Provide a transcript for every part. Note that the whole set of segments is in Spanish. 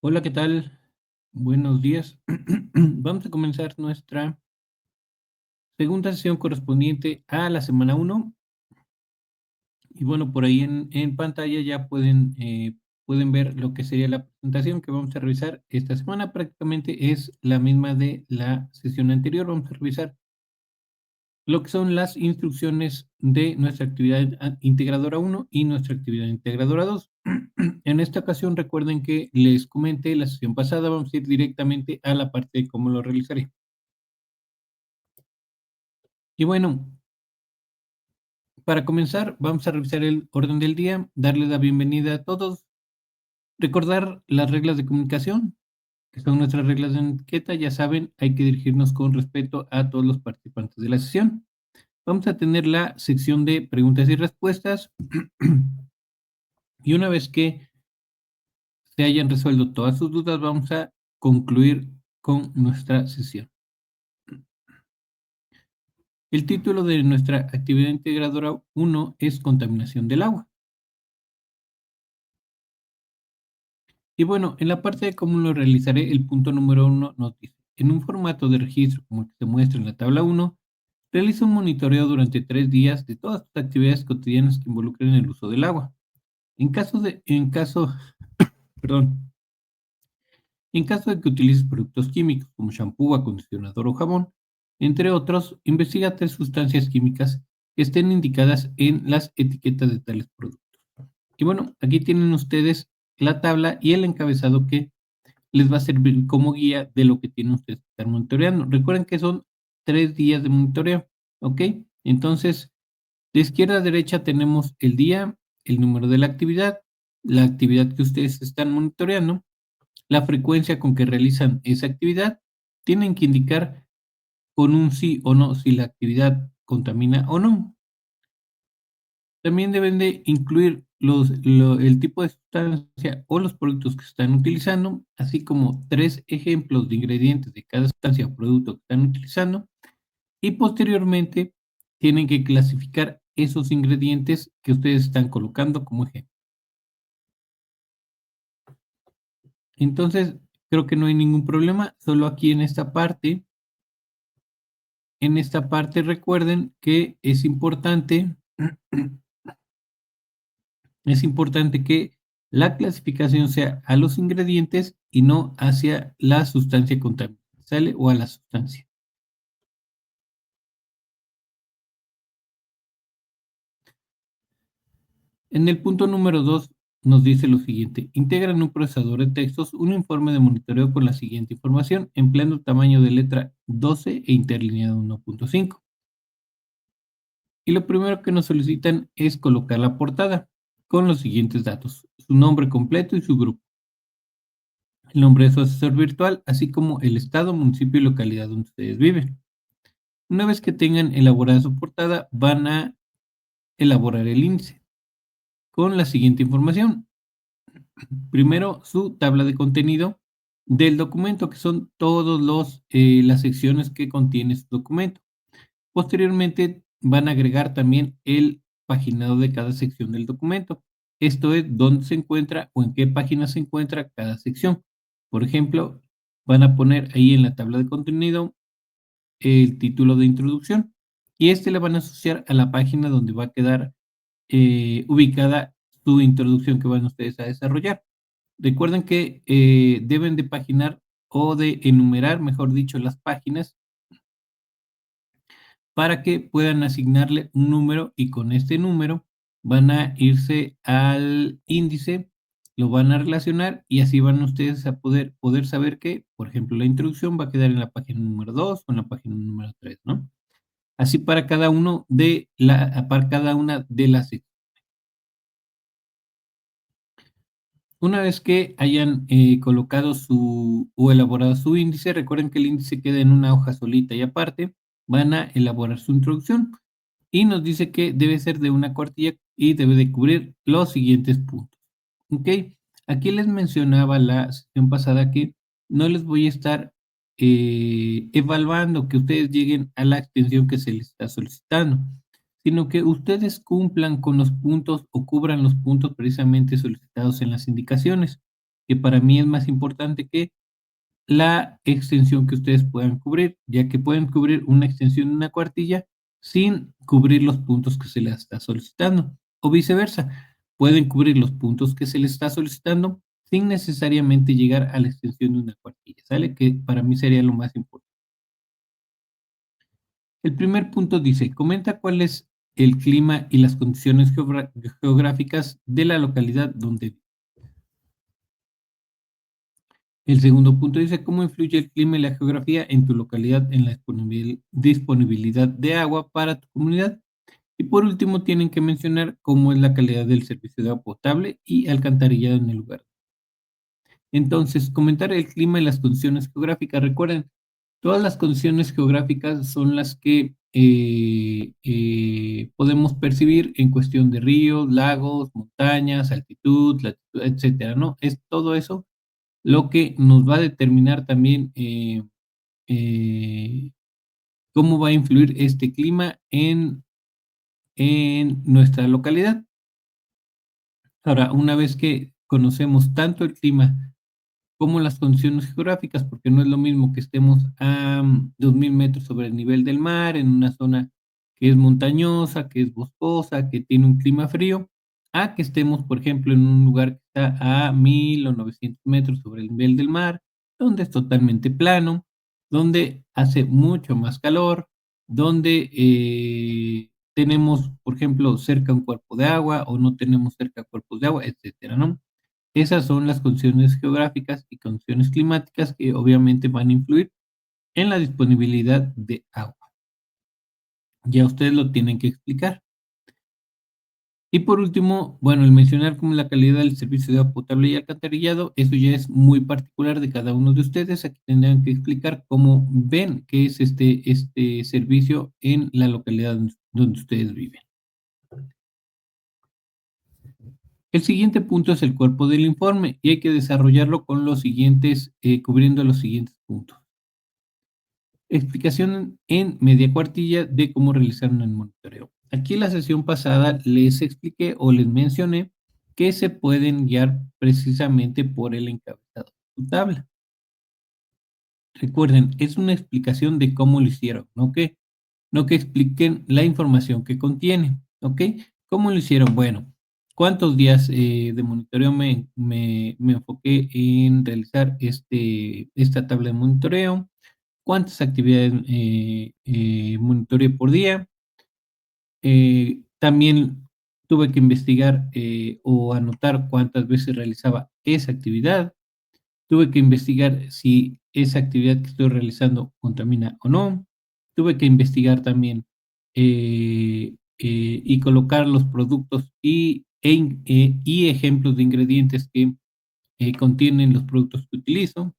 Hola, ¿qué tal? Buenos días. Vamos a comenzar nuestra segunda sesión correspondiente a la semana uno. Y bueno, por ahí en pantalla ya pueden ver lo que sería la presentación que vamos a revisar esta semana. Prácticamente es la misma de la sesión anterior. Vamos a revisar lo que son las instrucciones de nuestra actividad integradora uno y nuestra actividad integradora 2. En esta ocasión, recuerden que les comenté la sesión pasada, vamos a ir directamente a la parte de cómo lo realizaré. Y bueno, para comenzar, vamos a revisar el orden del día, darles la bienvenida a todos, recordar las reglas de comunicación, que son nuestras reglas de etiqueta. Ya saben, hay que dirigirnos con respeto a todos los participantes de la sesión. Vamos a tener la sección de preguntas y respuestas. Y una vez que se hayan resuelto todas sus dudas, vamos a concluir con nuestra sesión. El título de nuestra actividad integradora 1 es contaminación del agua. Y bueno, en la parte de cómo lo realizaré, el punto número 1 nos dice, en un formato de registro como el que se muestra en la tabla 1, realiza un monitoreo durante 3 días de todas tus actividades cotidianas que involucren el uso del agua. Perdón, en caso de que utilices productos químicos como shampoo, acondicionador o jabón, entre otros, investiga 3 sustancias químicas que estén indicadas en las etiquetas de tales productos. Y bueno, aquí tienen ustedes la tabla y el encabezado que les va a servir como guía de lo que tienen ustedes que estar monitoreando. Recuerden que son 3 días de monitoreo, ¿ok? Entonces, de izquierda a derecha tenemos el día, el número de la actividad que ustedes están monitoreando, la frecuencia con que realizan esa actividad. Tienen que indicar con un sí o no si la actividad contamina o no. También deben de incluir el tipo de sustancia o los productos que están utilizando, así como 3 ejemplos de ingredientes de cada sustancia o producto que están utilizando, y posteriormente tienen que clasificar esos ingredientes que ustedes están colocando como ejemplo. Entonces, creo que no hay ningún problema, solo aquí en esta parte recuerden que es importante que la clasificación sea a los ingredientes y no hacia la sustancia contaminante, ¿sale? O a la sustancia. En el punto número 2 nos dice lo siguiente: integra en un procesador de textos un informe de monitoreo con la siguiente información, empleando tamaño de letra 12 e interlineado 1.5. Y lo primero que nos solicitan es colocar la portada con los siguientes datos: su nombre completo y su grupo, el nombre de su asesor virtual, así como el estado, municipio y localidad donde ustedes viven. Una vez que tengan elaborada su portada, van a elaborar el índice con la siguiente información. Primero, su tabla de contenido del documento, que son todas las secciones que contiene su documento. Posteriormente, van a agregar también el paginado de cada sección del documento. Esto es dónde se encuentra o en qué página se encuentra cada sección. Por ejemplo, van a poner ahí en la tabla de contenido el título de introducción y este le van a asociar a la página donde va a quedar ubicada su introducción que van ustedes a desarrollar. Recuerden que deben de paginar o de enumerar, mejor dicho, las páginas para que puedan asignarle un número y con este número van a irse al índice, lo van a relacionar y así van ustedes a poder saber que, por ejemplo, la introducción va a quedar en la página número 2 o en la página número 3, ¿no? Así para cada una de las secciones. Una vez que hayan colocado o elaborado su índice, recuerden que el índice queda en una hoja solita y aparte, van a elaborar su introducción y nos dice que debe ser de una cuartilla y debe de cubrir los siguientes puntos. ¿Ok? Aquí les mencionaba la sesión pasada que no les voy a estar evaluando que ustedes lleguen a la extensión que se les está solicitando, sino que ustedes cumplan con los puntos o cubran los puntos precisamente solicitados en las indicaciones. que para mí es más importante que la extensión que ustedes puedan cubrir, ya que pueden cubrir una extensión de una cuartilla sin cubrir los puntos que se les está solicitando, o viceversa, pueden cubrir los puntos que se les está solicitando sin necesariamente llegar a la extensión de una cuartilla, ¿sale? Que para mí sería lo más importante. El primer punto dice, comenta cuál es el clima y las condiciones geográficas de la localidad donde. El segundo punto dice, ¿cómo influye el clima y la geografía en tu localidad en la disponibilidad de agua para tu comunidad? Y por último, tienen que mencionar cómo es la calidad del servicio de agua potable y alcantarillado en el lugar. Entonces, comentar el clima y las condiciones geográficas. Recuerden, todas las condiciones geográficas son las que podemos percibir en cuestión de ríos, lagos, montañas, altitud, latitud, etcétera, ¿no? Es todo eso lo que nos va a determinar también eh, cómo va a influir este clima en nuestra localidad. Ahora, una vez que conocemos tanto el clima como las condiciones geográficas, porque no es lo mismo que estemos a 2000 metros sobre el nivel del mar, en una zona que es montañosa, que es boscosa, que tiene un clima frío, a que estemos, por ejemplo, en un lugar que está a 1000 o 900 metros sobre el nivel del mar, donde es totalmente plano, donde hace mucho más calor, donde tenemos, por ejemplo, cerca un cuerpo de agua o no tenemos cerca cuerpos de agua, etcétera, ¿no? Esas son las condiciones geográficas y condiciones climáticas que obviamente van a influir en la disponibilidad de agua. Ya ustedes lo tienen que explicar. Y por último, bueno, el mencionar como la calidad del servicio de agua potable y alcantarillado, eso ya es muy particular de cada uno de ustedes. Aquí tendrán que explicar cómo ven que es este servicio en la localidad donde ustedes viven. El siguiente punto es el cuerpo del informe y hay que desarrollarlo con los siguientes, cubriendo los siguientes puntos. Explicación en media cuartilla de cómo realizaron el monitoreo. Aquí en la sesión pasada les expliqué o les mencioné que se pueden guiar precisamente por el encabezado de su tabla. Recuerden, es una explicación de cómo lo hicieron, no que expliquen la información que contiene, ¿ok? ¿Cómo lo hicieron? Bueno, ¿cuántos días de monitoreo me enfoqué en realizar esta tabla de monitoreo? ¿Cuántas actividades monitoreé por día? También tuve que investigar o anotar cuántas veces realizaba esa actividad. Tuve que investigar si esa actividad que estoy realizando contamina o no. Tuve que investigar también y colocar los productos y ejemplos de ingredientes que contienen los productos que utilizo.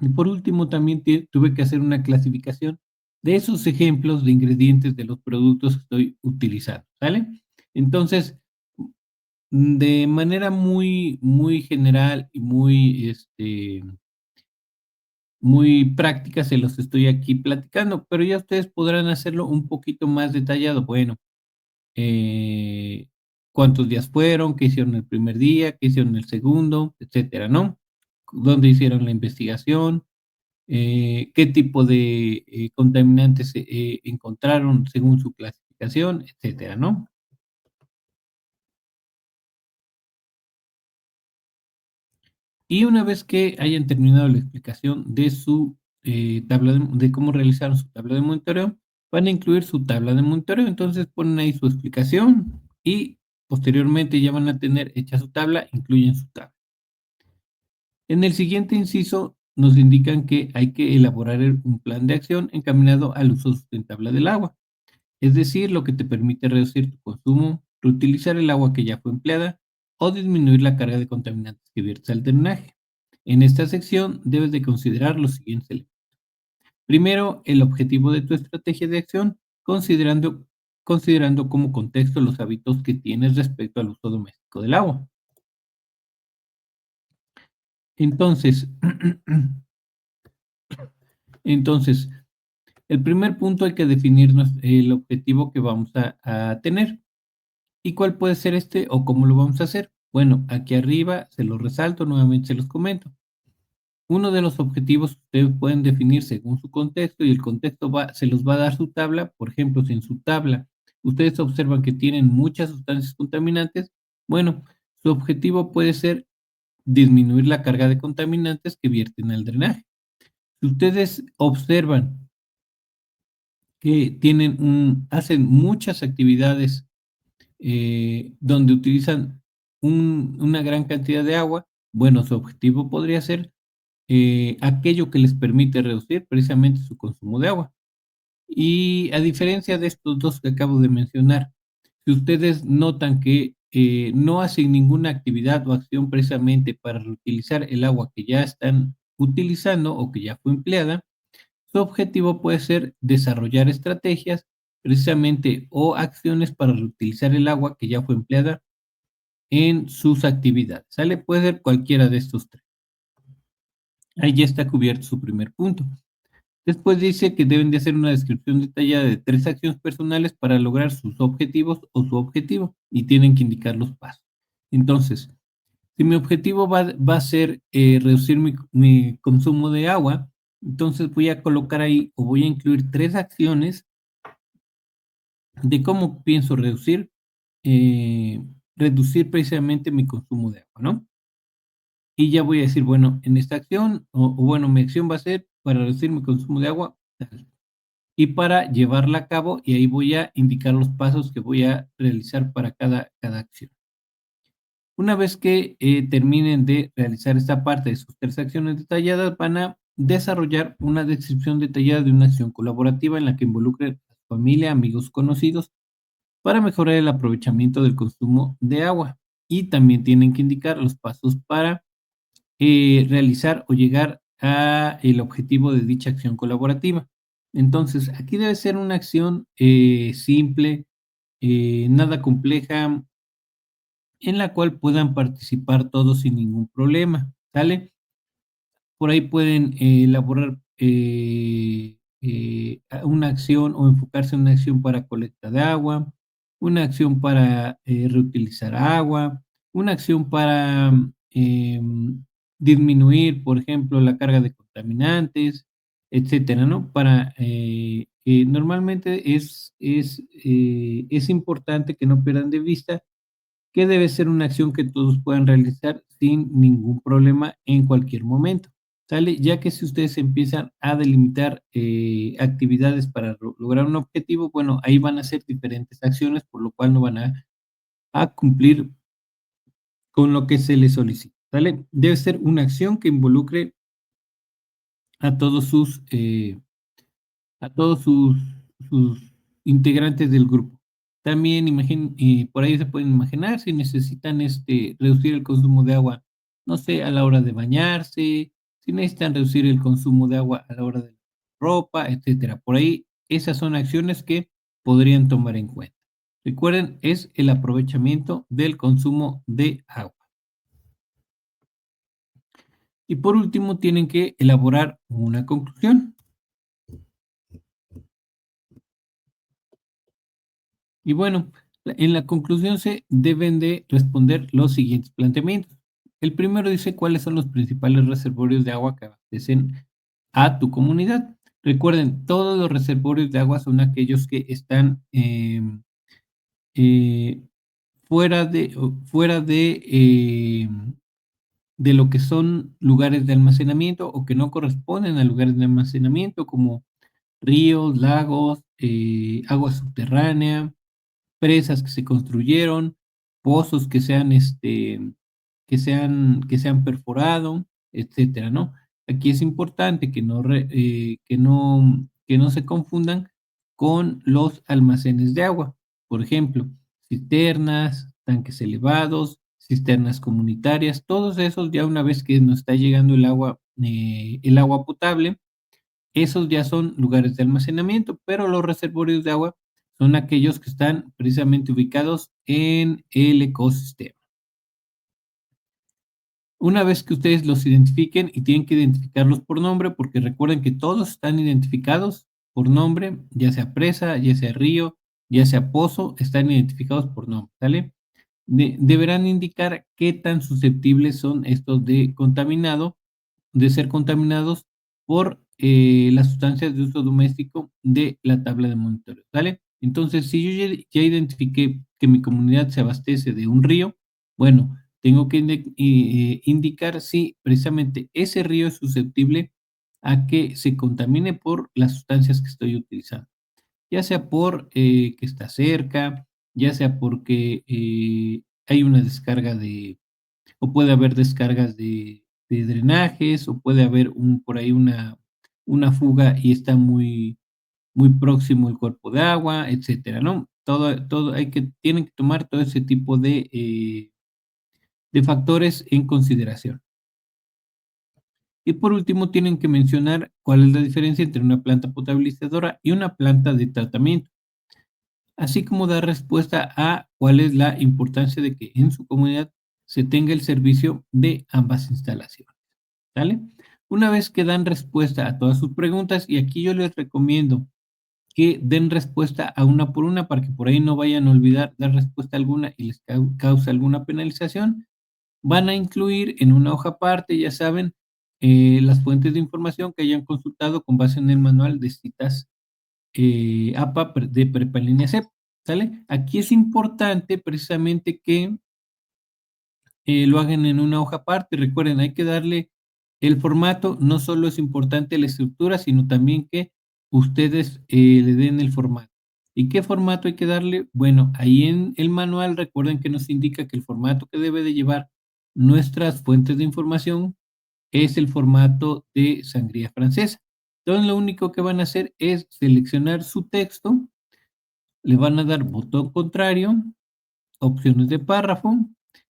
Y por último, también tuve que hacer una clasificación de esos ejemplos de ingredientes de los productos que estoy utilizando, ¿sale? Entonces, de manera muy general y muy práctica se los estoy aquí platicando, pero ya ustedes podrán hacerlo un poquito más detallado. Bueno, eh, cuántos días fueron, qué hicieron el primer día, qué hicieron el segundo, etcétera, ¿no? ¿Dónde hicieron la investigación? Qué tipo de contaminantes encontraron según su clasificación, etcétera, ¿no? Y una vez que hayan terminado la explicación de su tabla de cómo realizaron su tabla de monitoreo, van a incluir su tabla de monitoreo. Entonces ponen ahí su explicación y posteriormente ya van a tener hecha su tabla, incluyen su tabla. En el siguiente inciso nos indican que hay que elaborar un plan de acción encaminado al uso sustentable del agua. Es decir, lo que te permite reducir tu consumo, reutilizar el agua que ya fue empleada o disminuir la carga de contaminantes que viertes al drenaje. En esta sección debes de considerar los siguientes elementos. Primero, el objetivo de tu estrategia de acción, considerando como contexto los hábitos que tienes respecto al uso doméstico del agua. Entonces, entonces, el primer punto hay que definir el objetivo que vamos a tener. ¿Y cuál puede ser este o cómo lo vamos a hacer? Bueno, aquí arriba se los resalto, nuevamente se los comento. Uno de los objetivos ustedes pueden definir según su contexto y el contexto se los va a dar su tabla. Por ejemplo, si en su tabla ustedes observan que tienen muchas sustancias contaminantes, bueno, su objetivo puede ser disminuir la carga de contaminantes que vierten al drenaje. Si ustedes observan que hacen muchas actividades donde utilizan una gran cantidad de agua, bueno, su objetivo podría ser aquello que les permite reducir precisamente su consumo de agua. Y a diferencia de estos dos que acabo de mencionar, si ustedes notan que no hacen ninguna actividad o acción precisamente para reutilizar el agua que ya están utilizando o que ya fue empleada, su objetivo puede ser desarrollar estrategias precisamente o acciones para reutilizar el agua que ya fue empleada en sus actividades. ¿Sale? Puede ser cualquiera de estos tres. Ahí ya está cubierto su primer punto. Después dice que deben de hacer una descripción detallada de 3 acciones personales para lograr sus objetivos o su objetivo y tienen que indicar los pasos. Entonces, si mi objetivo va a ser reducir mi consumo de agua, entonces voy a colocar ahí o voy a incluir 3 acciones de cómo pienso eh, reducir precisamente mi consumo de agua, ¿no? Y ya voy a decir, bueno, en esta acción, o bueno, mi acción va a ser para reducir mi consumo de agua, tal. Y para llevarla a cabo, y ahí voy a indicar los pasos que voy a realizar para cada acción. Una vez que terminen de realizar esta parte de sus 3 acciones detalladas, van a desarrollar una descripción detallada de una acción colaborativa en la que involucre a su familia, amigos, conocidos, para mejorar el aprovechamiento del consumo de agua. Y también tienen que indicar los pasos para realizar o llegar a el objetivo de dicha acción colaborativa. Entonces, aquí debe ser una acción simple, nada compleja, en la cual puedan participar todos sin ningún problema, ¿sale? Por ahí pueden elaborar una acción o enfocarse en una acción para colecta de agua, una acción para reutilizar agua, una acción para disminuir, por ejemplo, la carga de contaminantes, etcétera, ¿no? Normalmente es importante que no pierdan de vista que debe ser una acción que todos puedan realizar sin ningún problema en cualquier momento, ¿sale? Ya que si ustedes empiezan a delimitar actividades para lograr un objetivo, bueno, ahí van a ser diferentes acciones, por lo cual no van a cumplir con lo que se les solicita, ¿sale? Debe ser una acción que involucre a todos sus integrantes del grupo. También por ahí se pueden imaginar si necesitan reducir el consumo de agua, no sé, a la hora de bañarse, si necesitan reducir el consumo de agua a la hora de la ropa, etcétera. Por ahí, esas son acciones que podrían tomar en cuenta. Recuerden, es el aprovechamiento del consumo de agua. Y por último, tienen que elaborar una conclusión. Y bueno, en la conclusión se deben de responder los siguientes planteamientos. El primero dice cuáles son los principales reservorios de agua que abastecen a tu comunidad. Recuerden, todos los reservorios de agua son aquellos que están eh, fuera de lo que son lugares de almacenamiento o que no corresponden a lugares de almacenamiento como ríos, lagos, agua subterránea, presas que se construyeron, pozos que se han perforado, etcétera, ¿no? Aquí es importante que no se confundan con los almacenes de agua. Por ejemplo, cisternas, tanques elevados, cisternas comunitarias, todos esos ya una vez que nos está llegando el agua potable, esos ya son lugares de almacenamiento, pero los reservorios de agua son aquellos que están precisamente ubicados en el ecosistema. Una vez que ustedes los identifiquen y tienen que identificarlos por nombre, porque recuerden que todos están identificados por nombre, ya sea presa, ya sea río, ya sea pozo, están identificados por nombre, ¿sale? deberán indicar qué tan susceptibles son estos de ser contaminados por las sustancias de uso doméstico de la tabla de monitoreo, ¿sale? Entonces, si yo ya identifiqué que mi comunidad se abastece de un río, bueno, tengo que indicar si precisamente ese río es susceptible a que se contamine por las sustancias que estoy utilizando, ya sea por que está cerca, ya sea porque hay una descarga o puede haber descargas de drenajes, o puede haber por ahí una fuga y está muy próximo el cuerpo de agua, etcétera, ¿no? Todo tienen que tomar todo ese tipo de factores en consideración. Y por último, tienen que mencionar cuál es la diferencia entre una planta potabilizadora y una planta de tratamiento, así como dar respuesta a cuál es la importancia de que en su comunidad se tenga el servicio de ambas instalaciones. ¿Sale? Una vez que dan respuesta a todas sus preguntas, y aquí yo les recomiendo que den respuesta a una por una para que por ahí no vayan a olvidar dar respuesta alguna y les cause alguna penalización, van a incluir en una hoja aparte, ya saben, las fuentes de información que hayan consultado con base en el manual de citas APA de Prepa en línea CEP, ¿sale? Aquí es importante precisamente que lo hagan en una hoja aparte. Recuerden, hay que darle el formato, no solo es importante la estructura, sino también que ustedes le den el formato. ¿Y qué formato hay que darle? Bueno, ahí en el manual recuerden que nos indica que el formato que debe de llevar nuestras fuentes de información es el formato de sangría francesa. Entonces, lo único que van a hacer es seleccionar su texto, le van a dar botón contrario, opciones de párrafo,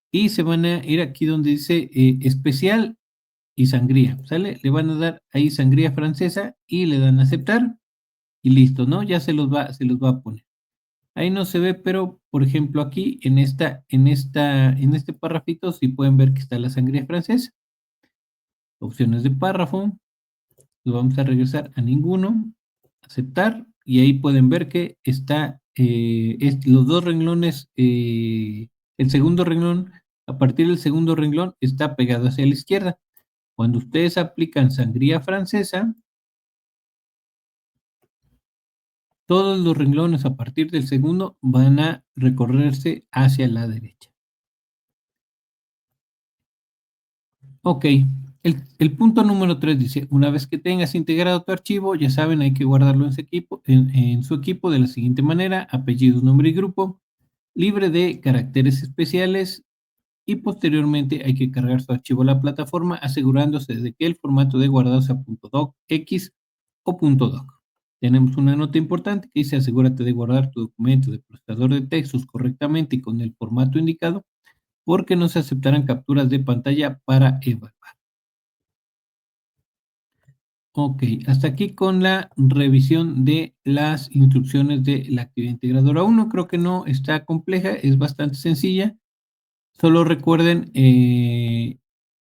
y se van a ir aquí donde dice especial y sangría, ¿sale? Le van a dar ahí sangría francesa y le dan a aceptar y listo, ¿no? Ya se los va a poner. Ahí no se ve, pero por ejemplo aquí en este párrafito sí pueden ver que está la sangría francesa. Opciones de párrafo, lo vamos a regresar a ninguno, aceptar, y ahí pueden ver que está los dos renglones, el segundo renglón, a partir del segundo renglón está pegado hacia la izquierda. Cuando ustedes aplican sangría francesa, todos los renglones a partir del segundo van a recorrerse hacia la derecha. Ok, el punto número 3 dice, una vez que tengas integrado tu archivo, ya saben, hay que guardarlo en su equipo de la siguiente manera: apellido, nombre y grupo, libre de caracteres especiales, y posteriormente hay que cargar su archivo a la plataforma asegurándose de que el formato de guardado sea .docx o .doc. Tenemos una nota importante que dice: asegúrate de guardar tu documento de procesador de textos correctamente y con el formato indicado, porque no se aceptarán capturas de pantalla para evaluar. Ok, hasta aquí con la revisión de las instrucciones de la actividad integradora 1. Creo que no está compleja, es bastante sencilla. Solo recuerden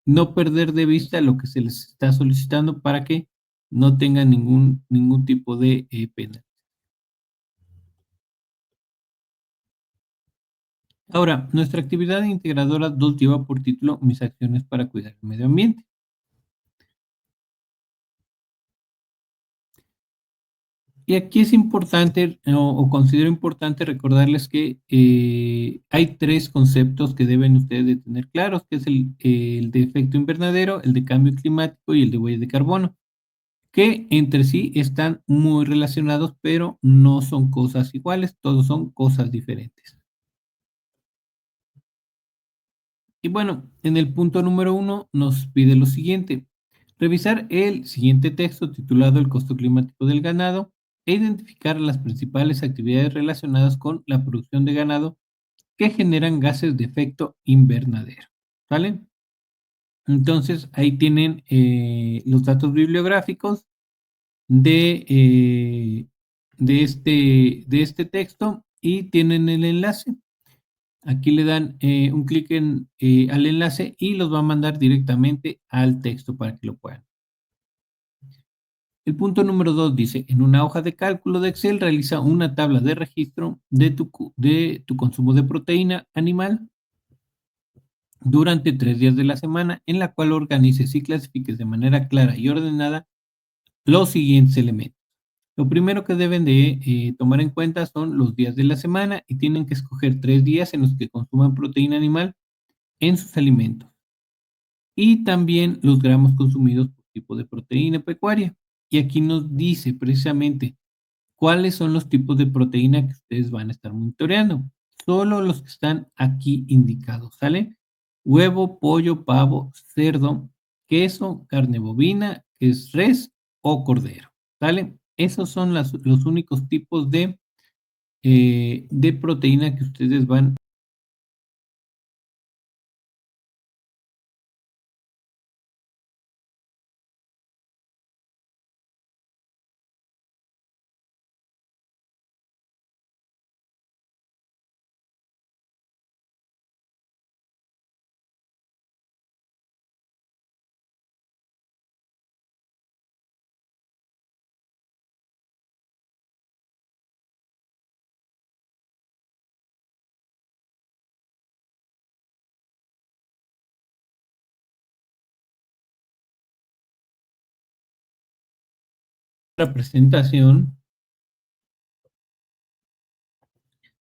no perder de vista lo que se les está solicitando para que no tengan ningún tipo de pena. Ahora, nuestra actividad integradora 2 lleva por título Mis acciones para cuidar el medio ambiente. Y aquí es importante o considero importante recordarles que hay 3 conceptos que deben ustedes de tener claros, que es el de efecto invernadero, el de cambio climático y el de huella de carbono, que entre sí están muy relacionados, pero no son cosas iguales, todos son cosas diferentes. Y bueno, en el punto número 1 nos pide lo siguiente: revisar el siguiente texto titulado El costo climático del ganado e identificar las principales actividades relacionadas con la producción de ganado que generan gases de efecto invernadero. ¿Vale? Entonces ahí tienen los datos bibliográficos de, eh, de este texto, y tienen el enlace. Aquí le dan un clic al enlace y los va a mandar directamente al texto para que lo puedan. El punto número 2 dice: en una hoja de cálculo de Excel realiza una tabla de registro de tu consumo de proteína animal durante 3 días de la semana, en la cual organices y clasifiques de manera clara y ordenada los siguientes elementos. Lo primero que deben de tomar en cuenta son los días de la semana y tienen que escoger 3 días en los que consuman proteína animal en sus alimentos y también los gramos consumidos por tipo de proteína pecuaria. Y aquí nos dice precisamente cuáles son los tipos de proteína que ustedes van a estar monitoreando. Solo los que están aquí indicados, ¿sale? Huevo, pollo, pavo, cerdo, queso, carne bovina, que es res o cordero, ¿sale? Esos son los únicos tipos de proteína que ustedes van a la presentación,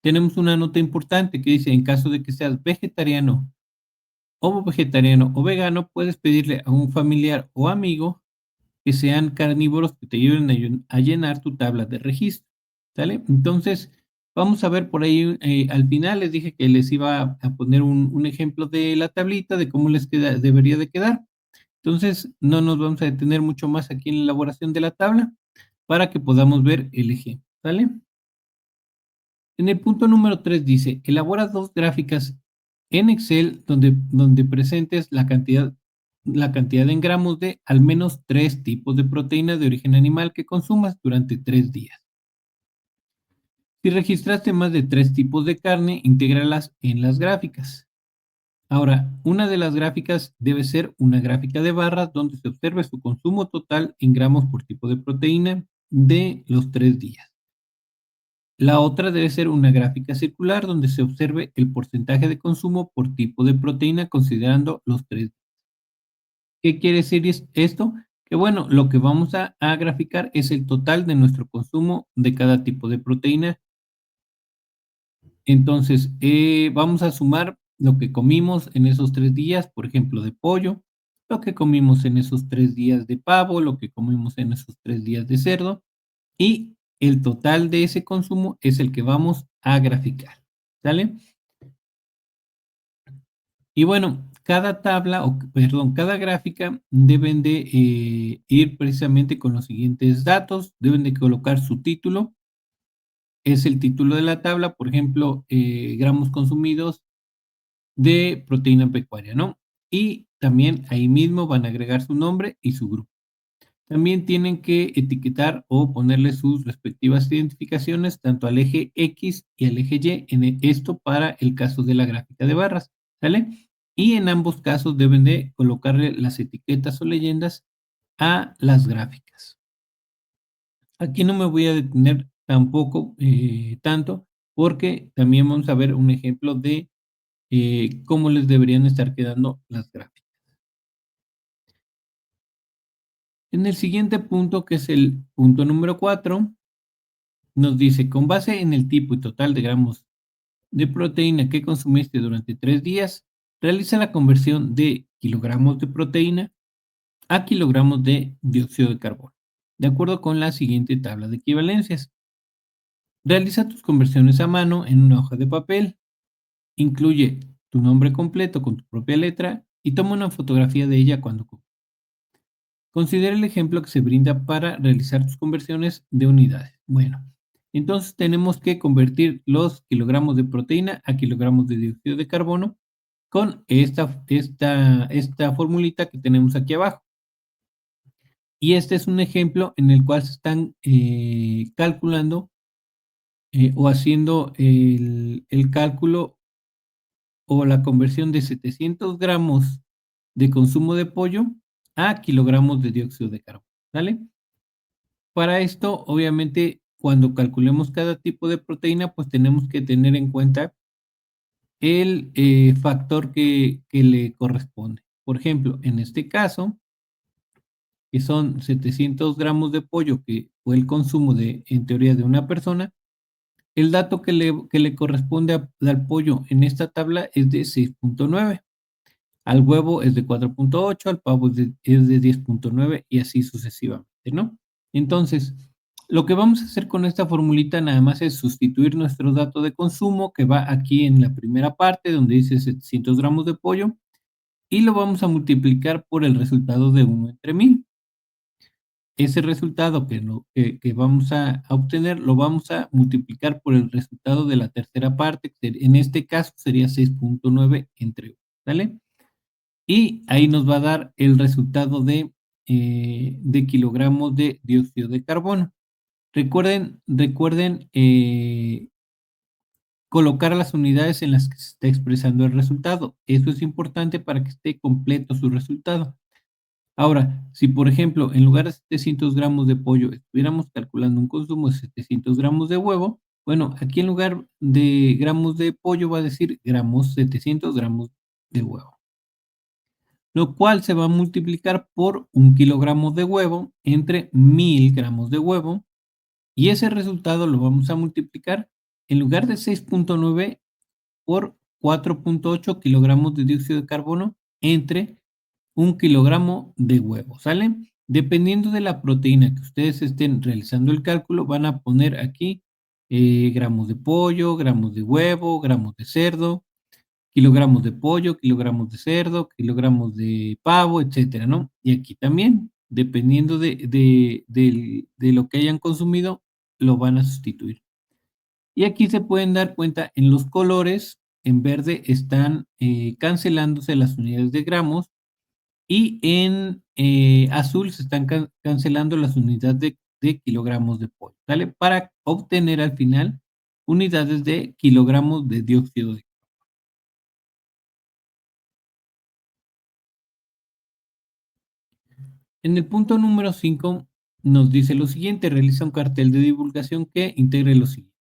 tenemos una nota importante que dice, en caso de que seas vegetariano o vegano, puedes pedirle a un familiar o amigo que sean carnívoros que te ayuden a llenar tu tabla de registro, ¿sale? Entonces, vamos a ver por ahí, al final les dije que les iba a poner un ejemplo de la tablita, de cómo les debería de quedar. Entonces, no nos vamos a detener mucho más aquí en la elaboración de la tabla para que podamos ver el ejemplo, ¿sale? En el punto número 3 dice, elabora dos gráficas en Excel donde presentes la cantidad en gramos de al menos 3 tipos de proteína de origen animal que consumas durante 3 días. Si registraste más de 3 tipos de carne, intégralas en las gráficas. Ahora, una de las gráficas debe ser una gráfica de barras donde se observe su consumo total en gramos por tipo de proteína de los 3 días. La otra debe ser una gráfica circular donde se observe el porcentaje de consumo por tipo de proteína considerando los 3. ¿Qué quiere decir esto? Que bueno, lo que vamos a graficar es el total de nuestro consumo de cada tipo de proteína. Entonces, vamos a sumar lo que comimos en esos 3 días, por ejemplo, de pollo, lo que comimos en esos 3 días de pavo, lo que comimos en esos 3 días de cerdo, y el total de ese consumo es el que vamos a graficar, ¿sale? Y bueno, cada tabla, o perdón, cada gráfica deben de ir precisamente con los siguientes datos, deben de colocar su título, es el título de la tabla, por ejemplo, gramos consumidos de proteína pecuaria, ¿no? Y también ahí mismo van a agregar su nombre y su grupo. También tienen que etiquetar o ponerle sus respectivas identificaciones tanto al eje X y al eje Y, esto para el caso de la gráfica de barras, ¿sale? Y en ambos casos deben de colocarle las etiquetas o leyendas a las gráficas. Aquí no me voy a detener tampoco tanto porque también vamos a ver un ejemplo de cómo les deberían estar quedando las gráficas. En el siguiente punto, que es el punto número 4, nos dice, con base en el tipo y total de gramos de proteína que consumiste durante 3 días, realiza la conversión de kilogramos de proteína a kilogramos de dióxido de carbono, de acuerdo con la siguiente tabla de equivalencias. Realiza tus conversiones a mano en una hoja de papel. Incluye tu nombre completo con tu propia letra y toma una fotografía de ella cuando considera el ejemplo que se brinda para realizar tus conversiones de unidades. Bueno, entonces tenemos que convertir los kilogramos de proteína a kilogramos de dióxido de carbono con esta formulita que tenemos aquí abajo. Y este es un ejemplo en el cual se están calculando o haciendo el cálculo o la conversión de 700 gramos de consumo de pollo a kilogramos de dióxido de carbono, ¿sale? Para esto, obviamente, cuando calculemos cada tipo de proteína, pues tenemos que tener en cuenta el factor que le corresponde. Por ejemplo, en este caso, que son 700 gramos de pollo, que fue el consumo de, en teoría, de una persona, el dato que le corresponde al pollo en esta tabla es de 6.9, al huevo es de 4.8, al pavo es de 10.9 y así sucesivamente, ¿no? Entonces, lo que vamos a hacer con esta formulita nada más es sustituir nuestro dato de consumo que va aquí en la primera parte donde dice 700 gramos de pollo y lo vamos a multiplicar por el resultado de 1 entre 1000. Ese resultado que vamos a obtener lo vamos a multiplicar por el resultado de la tercera parte, que en este caso sería 6.9 entre 1, ¿sale? Y ahí nos va a dar el resultado de kilogramos de dióxido de carbono. Recuerden colocar las unidades en las que se está expresando el resultado. Eso es importante para que esté completo su resultado. Ahora, si por ejemplo, en lugar de 700 gramos de pollo estuviéramos calculando un consumo de 700 gramos de huevo, bueno, aquí en lugar de gramos de pollo va a decir 700 gramos de huevo, lo cual se va a multiplicar por 1 kilogramo de huevo entre 1000 gramos de huevo, y ese resultado lo vamos a multiplicar en lugar de 6.9 por 4.8 kilogramos de dióxido de carbono entre 1 kilogramo de huevo, ¿sale? Dependiendo de la proteína que ustedes estén realizando el cálculo, van a poner aquí gramos de pollo, gramos de huevo, gramos de cerdo, kilogramos de pollo, kilogramos de cerdo, kilogramos de pavo, etcétera, ¿no? Y aquí también, dependiendo de lo que hayan consumido, lo van a sustituir. Y aquí se pueden dar cuenta en los colores, en verde están cancelándose las unidades de gramos y en azul se están cancelando las unidades de kilogramos de pollo, ¿sale? Para obtener al final unidades de kilogramos de dióxido de. En el punto número 5 nos dice lo siguiente: realiza un cartel de divulgación que integre lo siguiente.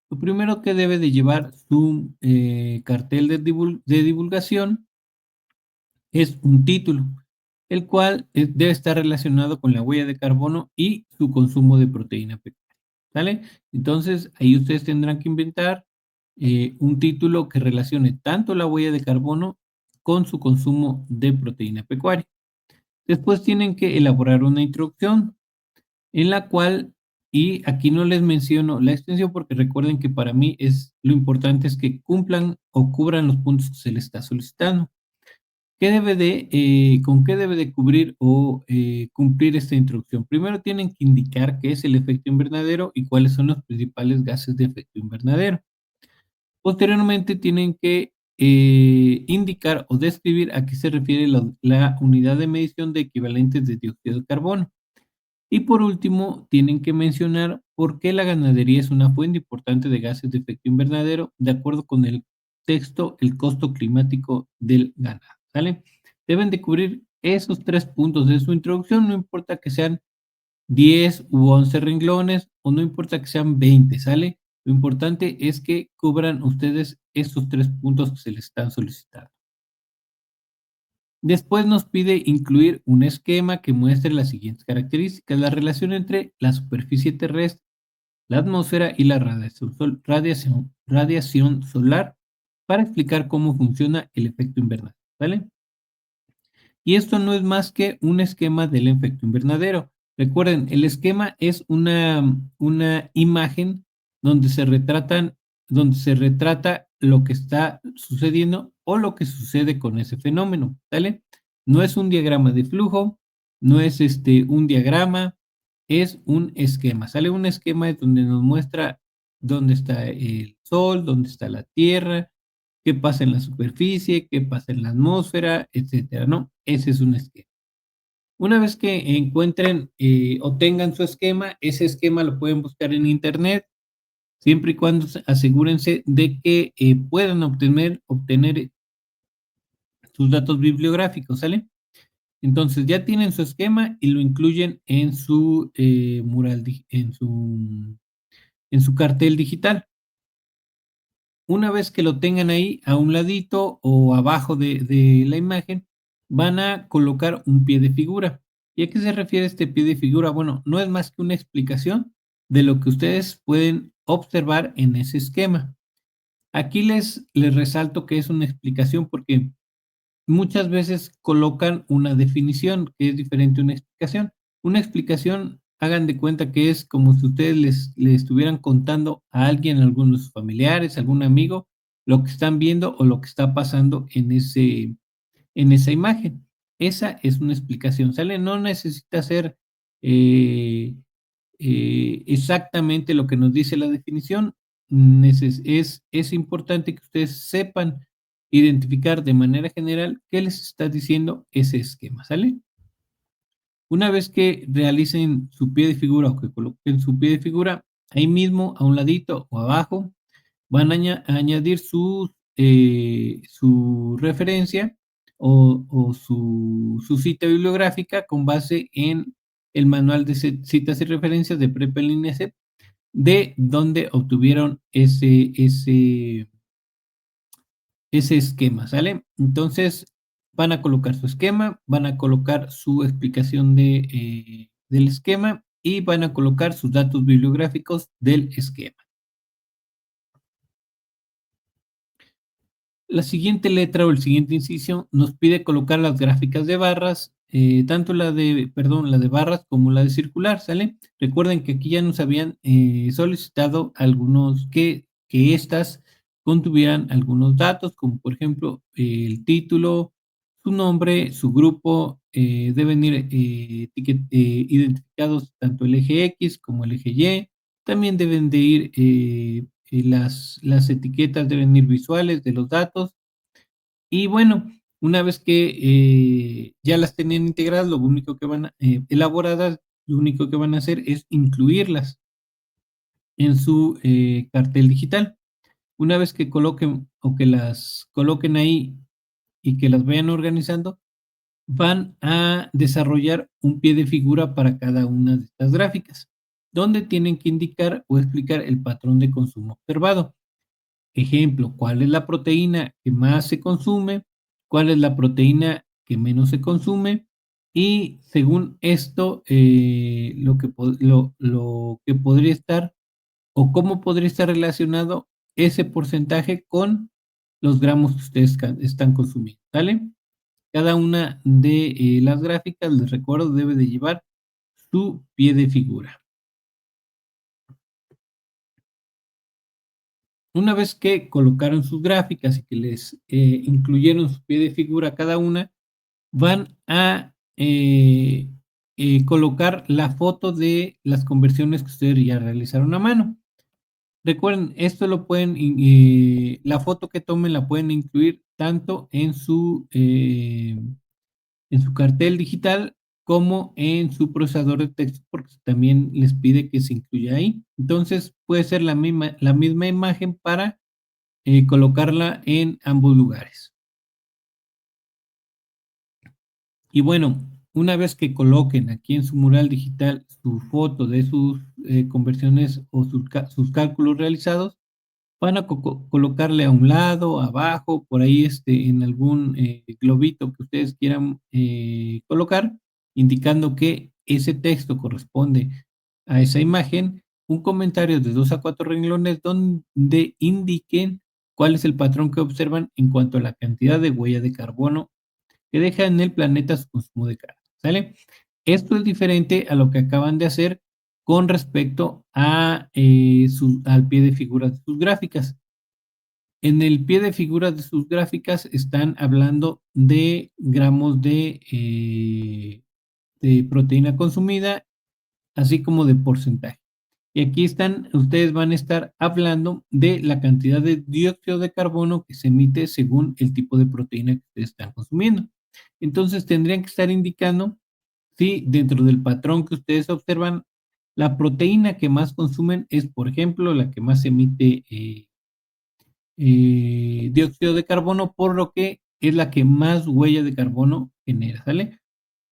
Lo primero que debe de llevar su cartel de divulgación es un título, el cual debe estar relacionado con la huella de carbono y su consumo de proteína pecuaria, ¿sale? Entonces, ahí ustedes tendrán que inventar un título que relacione tanto la huella de carbono con su consumo de proteína pecuaria. Después tienen que elaborar una introducción en la cual, y aquí no les menciono la extensión porque recuerden que para mí lo importante es que cumplan o cubran los puntos que se les está solicitando. ¿Con qué debe de cubrir o cumplir esta introducción? Primero tienen que indicar qué es el efecto invernadero y cuáles son los principales gases de efecto invernadero. Posteriormente tienen que indicar o describir a qué se refiere la unidad de medición de equivalentes de dióxido de carbono. Y por último, tienen que mencionar por qué la ganadería es una fuente importante de gases de efecto invernadero, de acuerdo con el texto, el costo climático del ganado, ¿sale? Deben de cubrir esos 3 puntos de su introducción, no importa que sean 10 u 11 renglones, o no importa que sean 20, ¿sale? Lo importante es que cubran ustedes esos 3 puntos que se les están solicitando. Después nos pide incluir un esquema que muestre las siguientes características: la relación entre la superficie terrestre, la atmósfera y la radiación solar, para explicar cómo funciona el efecto invernadero, ¿vale? Y esto no es más que un esquema del efecto invernadero. Recuerden, el esquema es una imagen donde donde se retrata lo que está sucediendo o lo que sucede con ese fenómeno, ¿vale? No es un diagrama de flujo, no es un diagrama, es un esquema. Sale un esquema donde nos muestra dónde está el sol, dónde está la tierra, qué pasa en la superficie, qué pasa en la atmósfera, etcétera, ¿no? Ese es un esquema. Una vez que encuentren o tengan su esquema, ese esquema lo pueden buscar en internet, siempre y cuando asegúrense de que puedan obtener sus datos bibliográficos, ¿sale? Entonces ya tienen su esquema y lo incluyen en su en su cartel digital. Una vez que lo tengan ahí a un ladito o abajo de la imagen, van a colocar un pie de figura. ¿Y a qué se refiere este pie de figura? Bueno, no es más que una explicación de lo que ustedes pueden observar en ese esquema. Aquí les resalto que es una explicación porque muchas veces colocan una definición que es diferente a una explicación. Una explicación, hagan de cuenta que es como si ustedes les estuvieran contando a alguien, a algunos de sus familiares, algún amigo, lo que están viendo o lo que está pasando en esa imagen. Esa es una explicación, ¿sale? No necesita ser eh, exactamente lo que nos dice la definición. Es importante que ustedes sepan identificar de manera general qué les está diciendo ese esquema, ¿sale? Una vez que realicen su pie de figura o que coloquen su pie de figura, ahí mismo, a un ladito o abajo, van a añadir su referencia o su cita bibliográfica con base en el manual de citas y referencias de Prepa en línea CEP, de donde obtuvieron ese esquema, ¿sale? Entonces, van a colocar su esquema, van a colocar su explicación del esquema y van a colocar sus datos bibliográficos del esquema. La siguiente letra o el siguiente inciso nos pide colocar las gráficas de barras, tanto la de barras como la de circular, ¿sale? Recuerden que aquí ya nos habían solicitado algunos que estas contuvieran algunos datos, como por ejemplo el título, su nombre, su grupo, deben ir identificados tanto el eje X como el eje Y, también deben de ir las etiquetas deben ir visuales de los datos. Y bueno, una vez que ya las tenían integradas, lo único que elaboradas, lo único que van a hacer es incluirlas en su cartel digital. Una vez que coloquen o que las coloquen ahí y que las vayan organizando, van a desarrollar un pie de figura para cada una de estas gráficas, donde tienen que indicar o explicar el patrón de consumo observado. Ejemplo, ¿cuál es la proteína que más se consume? ¿Cuál es la proteína que menos se consume? Y según esto, lo que podría estar o cómo podría estar relacionado ese porcentaje con los gramos que ustedes están consumiendo, ¿sale? Cada una de las gráficas, les recuerdo, debe de llevar su pie de figura. Una vez que colocaron sus gráficas y que les incluyeron su pie de figura a cada una, van a colocar la foto de las conversiones que ustedes ya realizaron a mano. Recuerden, esto lo pueden, la foto que tomen la pueden incluir tanto en su cartel digital como en su procesador de texto, porque también les pide que se incluya ahí. Entonces, puede ser la misma imagen para colocarla en ambos lugares. Y bueno, una vez que coloquen aquí en su mural digital su foto de sus conversiones o sus cálculos realizados, van a colocarle a un lado, abajo, por ahí en algún globito que ustedes quieran colocar, indicando que ese texto corresponde a esa imagen, un comentario de 2 a 4 renglones donde indiquen cuál es el patrón que observan en cuanto a la cantidad de huella de carbono que deja en el planeta su consumo de carne, ¿sale? Esto es diferente a lo que acaban de hacer con respecto al pie de figura de sus gráficas. En el pie de figura de sus gráficas están hablando de gramos de proteína consumida, así como de porcentaje. Y aquí ustedes van a estar hablando de la cantidad de dióxido de carbono que se emite según el tipo de proteína que ustedes están consumiendo. Entonces tendrían que estar indicando si dentro del patrón que ustedes observan, la proteína que más consumen es, por ejemplo, la que más emite dióxido de carbono, por lo que es la que más huella de carbono genera, ¿sale?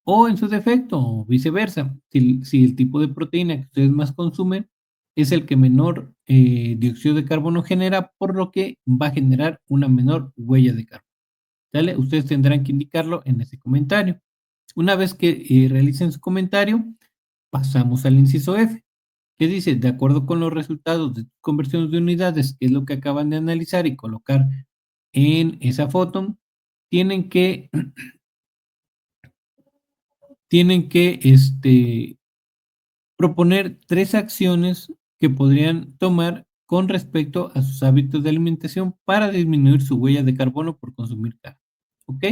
O en su defecto, o viceversa, si el tipo de proteína que ustedes más consumen es el que menor dióxido de carbono genera, por lo que va a generar una menor huella de carbono. ¿Sale? Ustedes tendrán que indicarlo en ese comentario. Una vez que realicen su comentario, pasamos al inciso F, que dice, de acuerdo con los resultados de conversiones de unidades, que es lo que acaban de analizar y colocar en esa foto, tienen que, tienen que proponer 3 acciones que podrían tomar con respecto a sus hábitos de alimentación para disminuir su huella de carbono por consumir carne, ¿ok?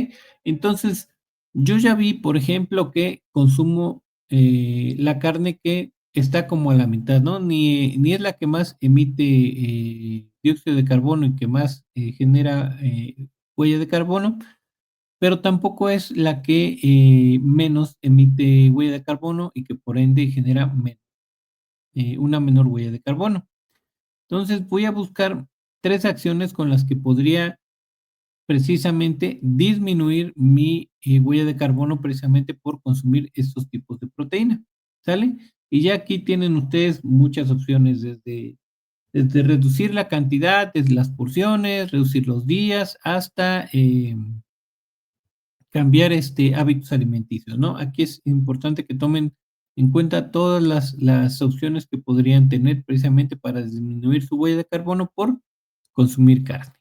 Entonces, yo ya vi, por ejemplo, que consumo la carne que está como a la mitad, ¿no? Ni es la que más emite dióxido de carbono y que más genera huella de carbono, pero tampoco es la que menos emite huella de carbono y que por ende genera una menor huella de carbono. Entonces voy a buscar 3 acciones con las que podría precisamente disminuir mi huella de carbono precisamente por consumir estos tipos de proteína, ¿sale? Y ya aquí tienen ustedes muchas opciones desde reducir la cantidad, desde las porciones, reducir los días, hasta cambiar hábitos alimenticios, ¿no? Aquí es importante que tomen en cuenta todas las opciones que podrían tener precisamente para disminuir su huella de carbono por consumir carne.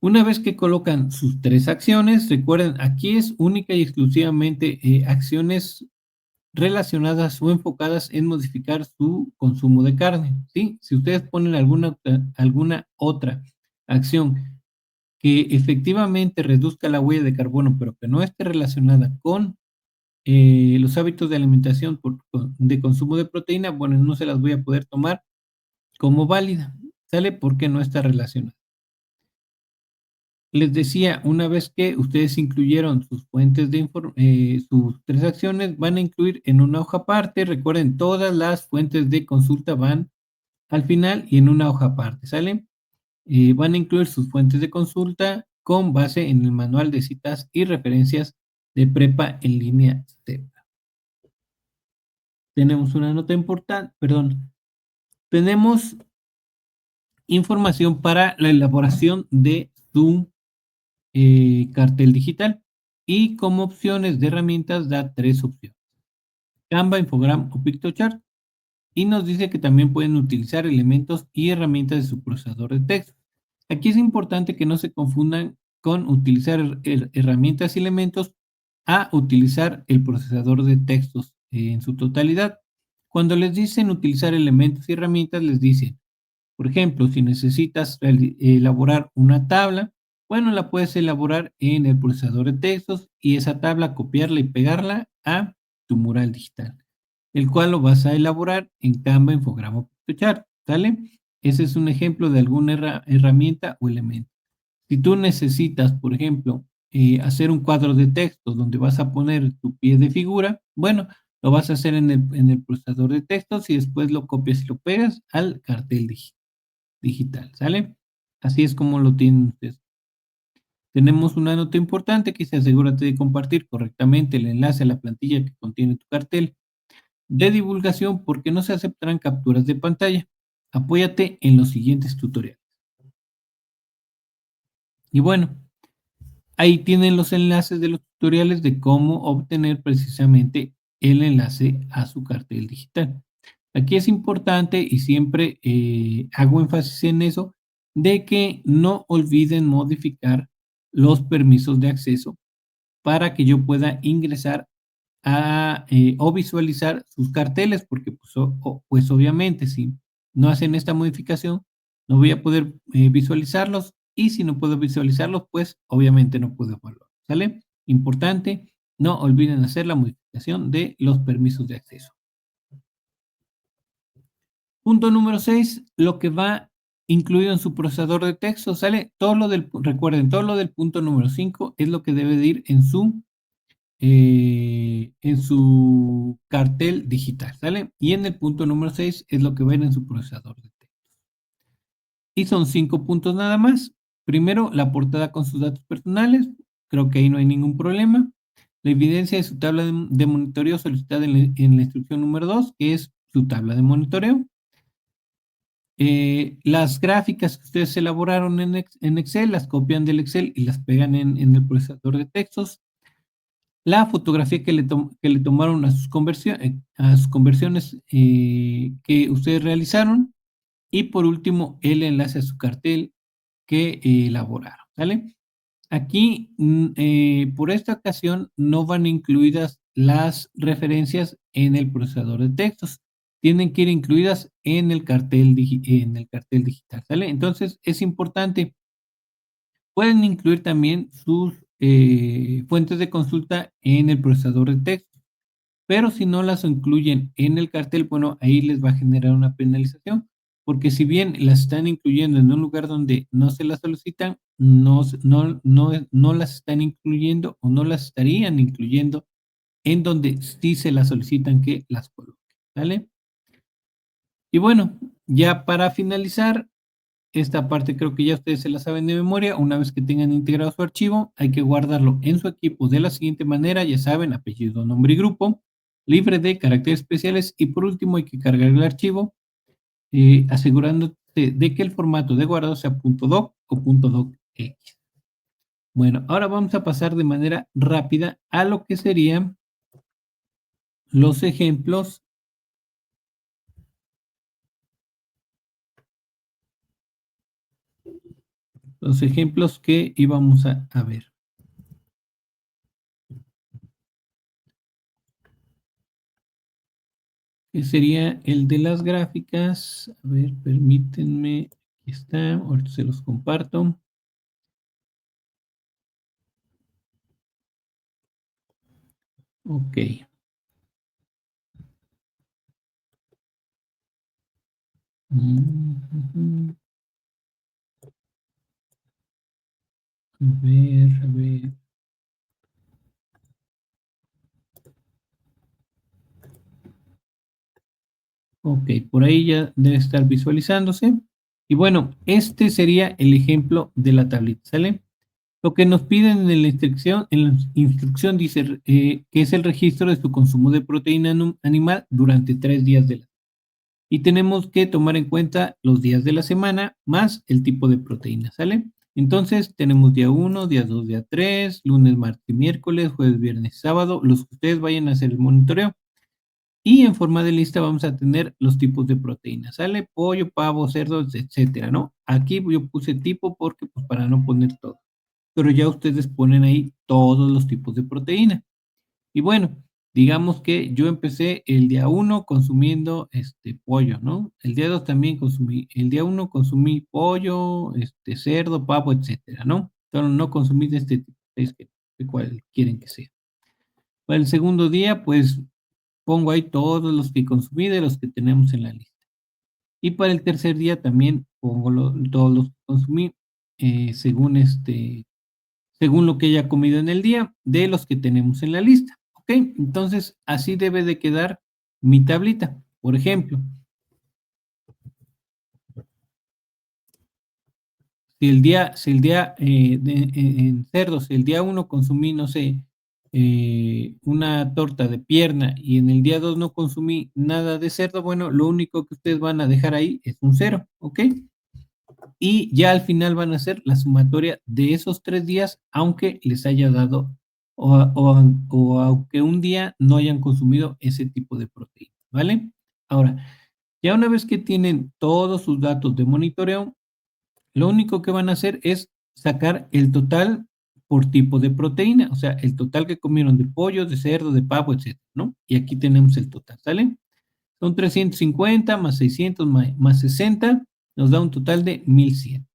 Una vez que colocan sus 3 acciones, recuerden, aquí es única y exclusivamente acciones relacionadas o enfocadas en modificar su consumo de carne, ¿sí? Si ustedes ponen alguna otra acción que efectivamente reduzca la huella de carbono, pero que no esté relacionada con los hábitos de alimentación de consumo de proteína, bueno, no se las voy a poder tomar como válida, ¿sale? Porque no está relacionada. Les decía, una vez que ustedes incluyeron sus fuentes sus 3 acciones, van a incluir en una hoja aparte, recuerden, todas las fuentes de consulta van al final y en una hoja aparte, ¿sale? Van a incluir sus fuentes de consulta con base en el manual de citas y referencias de prepa en línea CEPA. Tenemos una nota importante, perdón, tenemos información para la elaboración de su cartel digital y como opciones de herramientas da 3 opciones: Canva, Infogram o Pictochart, y nos dice que también pueden utilizar elementos y herramientas de su procesador de texto. Aquí es importante que no se confundan con utilizar herramientas y elementos a utilizar el procesador de textos en su totalidad. Cuando les dicen utilizar elementos y herramientas, les dicen, por ejemplo, si necesitas elaborar una tabla, bueno, la puedes elaborar en el procesador de textos y esa tabla copiarla y pegarla a tu mural digital, el cual lo vas a elaborar en Canva, Infograma o Pictochart, ¿sale? Ese es un ejemplo de alguna herramienta o elemento. Si tú necesitas, por ejemplo, hacer un cuadro de texto donde vas a poner tu pie de figura, bueno, lo vas a hacer en el procesador de textos y después lo copias y lo pegas al cartel digital, ¿sale? Así es como lo tienen ustedes. Tenemos una nota importante que dice: asegúrate de compartir correctamente el enlace a la plantilla que contiene tu cartel de divulgación porque no se aceptarán capturas de pantalla. Apóyate en los siguientes tutoriales. Y bueno, ahí tienen los enlaces de los tutoriales de cómo obtener precisamente el enlace a su cartel digital. Aquí es importante y siempre hago énfasis en eso, de que no olviden modificar los permisos de acceso para que yo pueda ingresar o visualizar sus carteles, porque pues obviamente si no hacen esta modificación, no voy a poder visualizarlos y si no puedo visualizarlos, pues obviamente no puedo evaluar, ¿sale? Importante, no olviden hacer la modificación de los permisos de acceso. Punto número 6, lo que va incluido en su procesador de texto, ¿sale? Recuerden, todo lo del punto número 5 es lo que debe de ir en su cartel digital, ¿sale? Y en el punto número 6 es lo que va a ir en su procesador de texto. Y son 5 puntos nada más. Primero, la portada con sus datos personales. Creo que ahí no hay ningún problema. La evidencia de su tabla de monitoreo solicitada en la instrucción número 2, que es su tabla de monitoreo. Las gráficas que ustedes elaboraron en Excel, las copian del Excel y las pegan en el procesador de textos. La fotografía que le tomaron a sus conversiones que ustedes realizaron. Y por último, el enlace a su cartel que elaboraron, ¿vale? Aquí, por esta ocasión, no van incluidas las referencias en el procesador de textos. Tienen que ir incluidas en el cartel digital, ¿sale? Entonces, es importante. Pueden incluir también sus fuentes de consulta en el procesador de texto, pero si no las incluyen en el cartel, bueno, ahí les va a generar una penalización, porque si bien las están incluyendo en un lugar donde no se las solicitan, no las están incluyendo o no las estarían incluyendo en donde sí se las solicitan que las coloquen, ¿vale? Y bueno, ya para finalizar, esta parte creo que ya ustedes se la saben de memoria. Una vez que tengan integrado su archivo, hay que guardarlo en su equipo de la siguiente manera, ya saben, apellido, nombre y grupo, libre de caracteres especiales y por último hay que cargar el archivo asegurándote de que el formato de guardado sea .doc o .docx. Bueno, ahora vamos a pasar de manera rápida a lo que serían los ejemplos que íbamos a ver. Que sería el de las gráficas. A ver, permítanme. Aquí está, ahorita se los comparto. Ok. A ver, a ver. Ok, por ahí ya debe estar visualizándose. Y bueno, este sería el ejemplo de la tablita, ¿sale? Lo que nos piden en la instrucción dice que es el registro de su consumo de proteína animal durante 3 días de la semana. Y tenemos que tomar en cuenta los días de la semana más el tipo de proteína, ¿sale? Entonces tenemos día 1, día 2, día 3, lunes, martes y miércoles, jueves, viernes, sábado, los que ustedes vayan a hacer el monitoreo. Y en forma de lista vamos a tener los tipos de proteínas, ¿sale? Pollo, pavo, cerdo, etcétera, ¿no? Aquí yo puse tipo porque, pues, para no poner todo. Pero ya ustedes ponen ahí todos los tipos de proteína. Y bueno, digamos que yo empecé el día 1 consumiendo pollo, ¿no? El día 2 también el día 1 consumí pollo, cerdo, pavo, etcétera, ¿no? Pero no consumí de este tipo, es que de cuál quieren que sea. Para el segundo día, pues pongo ahí todos los que consumí de los que tenemos en la lista. Y para el tercer día también pongo todos los que consumí según lo que haya comido en el día de los que tenemos en la lista. ¿Ok? Entonces, así debe de quedar mi tablita. Por ejemplo, en cerdos, el día 1 consumí, no sé, una torta de pierna y en el día 2 no consumí nada de cerdo, bueno, lo único que ustedes van a dejar ahí es un cero, ¿ok? Y ya al final van a hacer la sumatoria de esos 3 días, aunque les haya dado o aunque un día no hayan consumido ese tipo de proteína, ¿vale? Ahora, ya una vez que tienen todos sus datos de monitoreo, lo único que van a hacer es sacar el total por tipo de proteína, o sea, el total que comieron de pollo, de cerdo, de pavo, etcétera, ¿no? Y aquí tenemos el total, ¿sale? Son 350 más 600 más 60, nos da un total de 1100.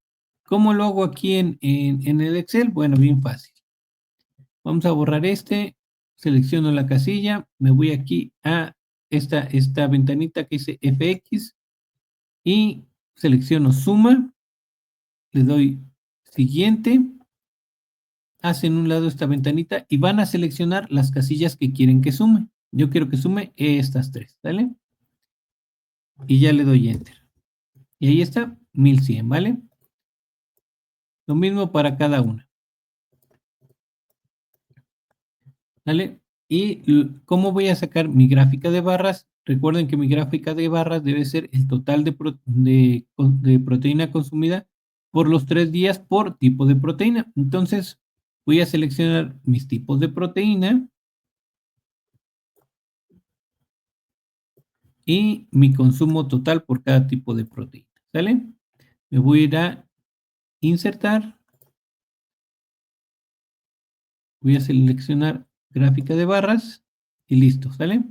¿Cómo lo hago aquí en el Excel? Bueno, bien fácil. Vamos a borrar selecciono la casilla, me voy aquí a esta ventanita que dice FX y selecciono suma, le doy siguiente, hacen un lado esta ventanita y van a seleccionar las casillas que quieren que sume. Yo quiero que sume estas tres, ¿vale? Y ya le doy enter. Y ahí está, 1100, ¿vale? Lo mismo para cada una, ¿vale? ¿Y cómo voy a sacar mi gráfica de barras? Recuerden que mi gráfica de barras debe ser el total de proteína consumida por los 3 días por tipo de proteína. Entonces, voy a seleccionar mis tipos de proteína y mi consumo total por cada tipo de proteína, ¿sale? Me voy a ir a insertar, voy a seleccionar gráfica de barras y listo, ¿sale?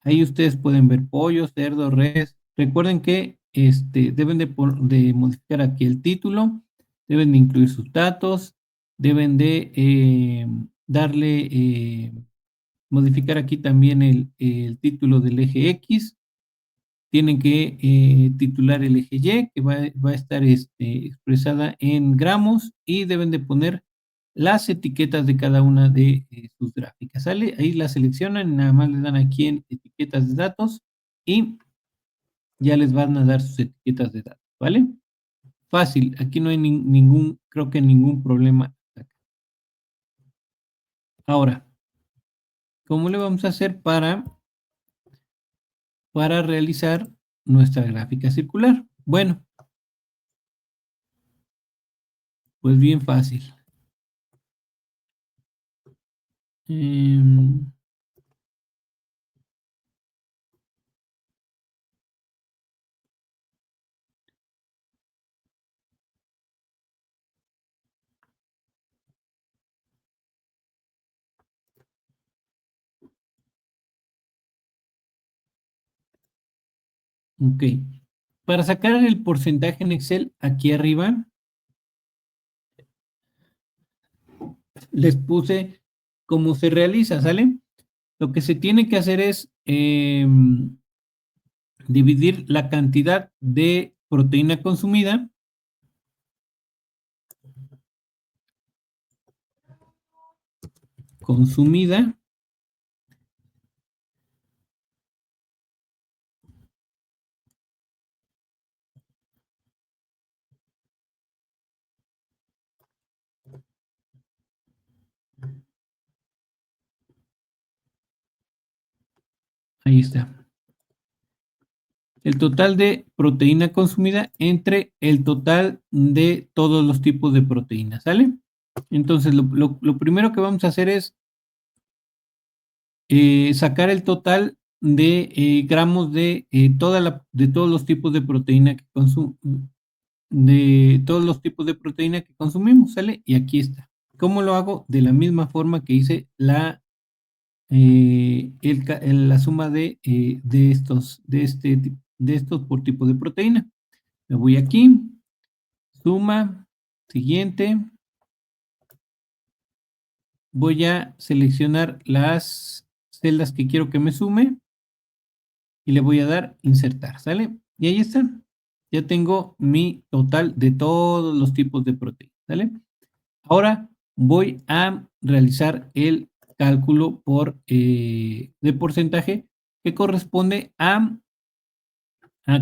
Ahí ustedes pueden ver pollo, cerdo, res. Recuerden que deben de modificar aquí el título, deben de incluir sus datos, deben de modificar aquí también el título del eje X, tienen que titular el eje Y, que va a estar expresada en gramos, y deben de poner las etiquetas de cada una de sus gráficas, ¿sale? Ahí la seleccionan, nada más le dan aquí en etiquetas de datos y ya les van a dar sus etiquetas de datos, ¿vale? Fácil, aquí no hay ningún, creo que ningún problema. Ahora, ¿cómo le vamos a hacer para realizar nuestra gráfica circular? Bueno, pues bien fácil. Em, ok. Para sacar el porcentaje en Excel, aquí arriba les puse cómo se realiza, ¿sale? Lo que se tiene que hacer es dividir la cantidad de proteína consumida, ahí está. El total de proteína consumida entre el total de todos los tipos de proteína, ¿sale? Entonces, lo primero que vamos a hacer es sacar el total de gramos de todos los tipos de proteína que consumimos, ¿sale? Y aquí está. ¿Cómo lo hago? De la misma forma que hice la suma de estos por tipo de proteína. Me voy aquí, suma, siguiente. Voy a seleccionar las celdas que quiero que me sume y le voy a dar insertar, ¿sale? Y ahí está. Ya tengo mi total de todos los tipos de proteína, ¿sale? Ahora voy a realizar el cálculo de porcentaje que corresponde a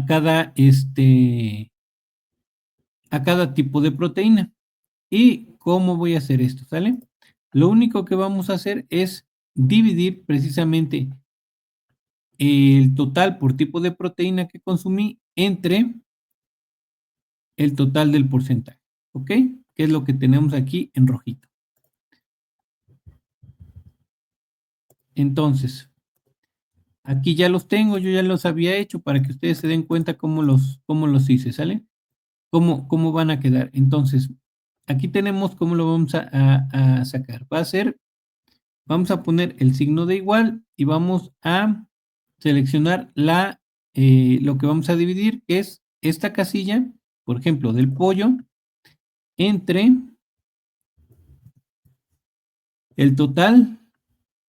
cada tipo de proteína. ¿Y cómo voy a hacer esto? ¿Sale? Lo único que vamos a hacer es dividir precisamente el total por tipo de proteína que consumí entre el total del porcentaje, ¿ok? Que es lo que tenemos aquí en rojito. Entonces, aquí ya los tengo, yo ya los había hecho para que ustedes se den cuenta cómo los hice, ¿sale? Cómo van a quedar. Entonces, aquí tenemos cómo lo vamos a sacar. Vamos a poner el signo de igual y vamos a seleccionar lo que vamos a dividir, que es esta casilla, por ejemplo, del pollo, entre el total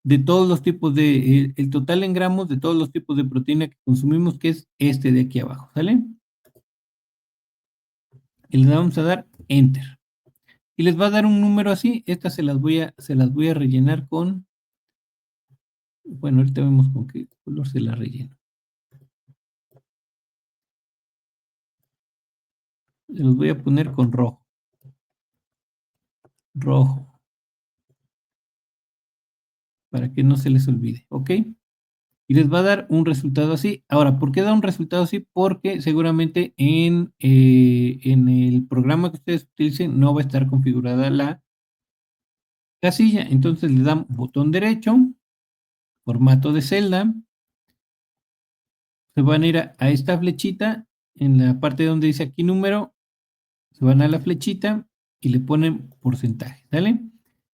de todos los tipos el total en gramos de todos los tipos de proteína que consumimos, que es este de aquí abajo, ¿sale? Y le vamos a dar Enter. Y les va a dar un número así. Estas se las voy a rellenar bueno, ahorita vemos con qué color se las relleno. Se los voy a poner con rojo. Rojo. Para que no se les olvide, ¿ok? y les va a dar un resultado así. Ahora, ¿por qué da un resultado así? Porque seguramente en el programa que ustedes utilicen no va a estar configurada la casilla. Entonces le dan botón derecho, formato de celda, se van a ir a esta flechita, en la parte donde dice aquí número, se van a la flechita y le ponen porcentaje, ¿sale?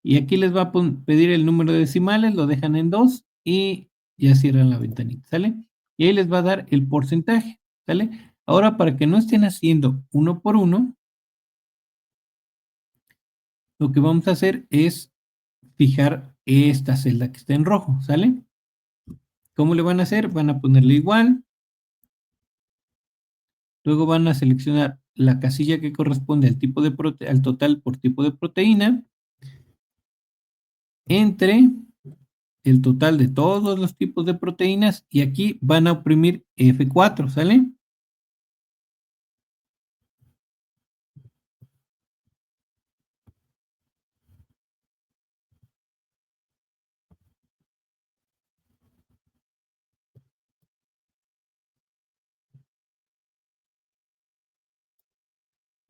Y aquí les va a pedir el número de decimales, lo dejan en 2 y ya cierran la ventanita, ¿sale? Y ahí les va a dar el porcentaje, ¿sale? Ahora, para que no estén haciendo uno por uno, lo que vamos a hacer es fijar esta celda que está en rojo, ¿sale? ¿Cómo le van a hacer? Van a ponerle igual, luego van a seleccionar la casilla que corresponde al tipo de al total por tipo de proteína, entre el total de todos los tipos de proteínas y aquí van a oprimir F4, ¿sale?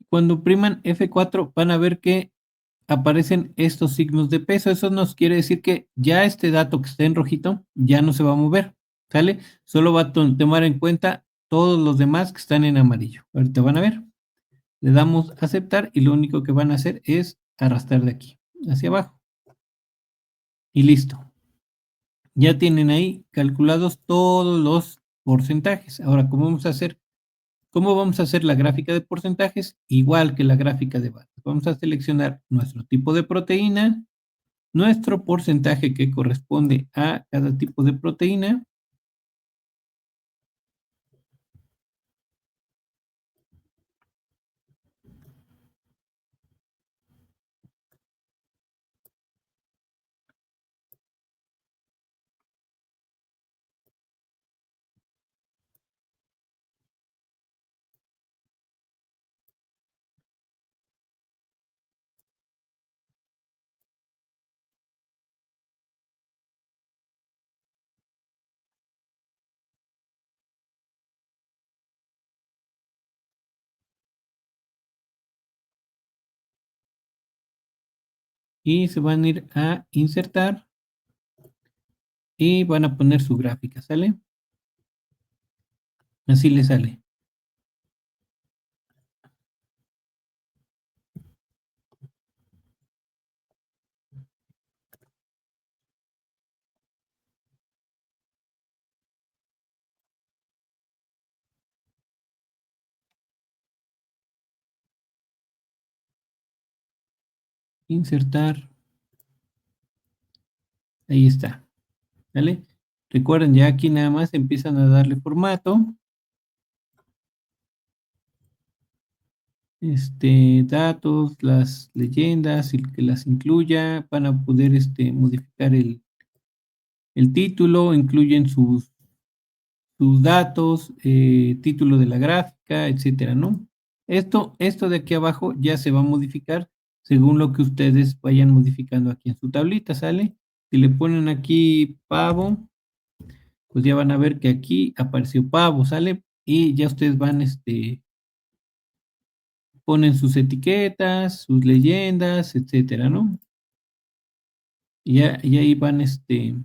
Cuando opriman F4 van a ver que aparecen estos signos de peso. Eso nos quiere decir que ya este dato que está en rojito ya no se va a mover, ¿sale? Solo va a tomar en cuenta todos los demás que están en amarillo. Ahorita van a ver. Le damos a aceptar y lo único que van a hacer es arrastrar de aquí hacia abajo. Y listo. Ya tienen ahí calculados todos los porcentajes. Ahora, ¿cómo vamos a hacer? ¿Cómo vamos a hacer la gráfica de porcentajes? Igual que la gráfica de barras. Vamos a seleccionar nuestro tipo de proteína, nuestro porcentaje que corresponde a cada tipo de proteína y se van a ir a insertar y van a poner su gráfica, ¿sale? Así le sale. Insertar. Ahí está, ¿sale? Recuerden, ya aquí nada más empiezan a darle formato. Datos, las leyendas, y que las incluya, van a poder modificar el título, incluyen sus datos, título de la gráfica, etcétera, ¿no? Esto de aquí abajo ya se va a modificar según lo que ustedes vayan modificando aquí en su tablita, ¿sale? Si le ponen aquí pavo, pues ya van a ver que aquí apareció pavo, ¿sale? Y ya ustedes van, ponen sus etiquetas, sus leyendas, etcétera, ¿no? Y ahí van, ahí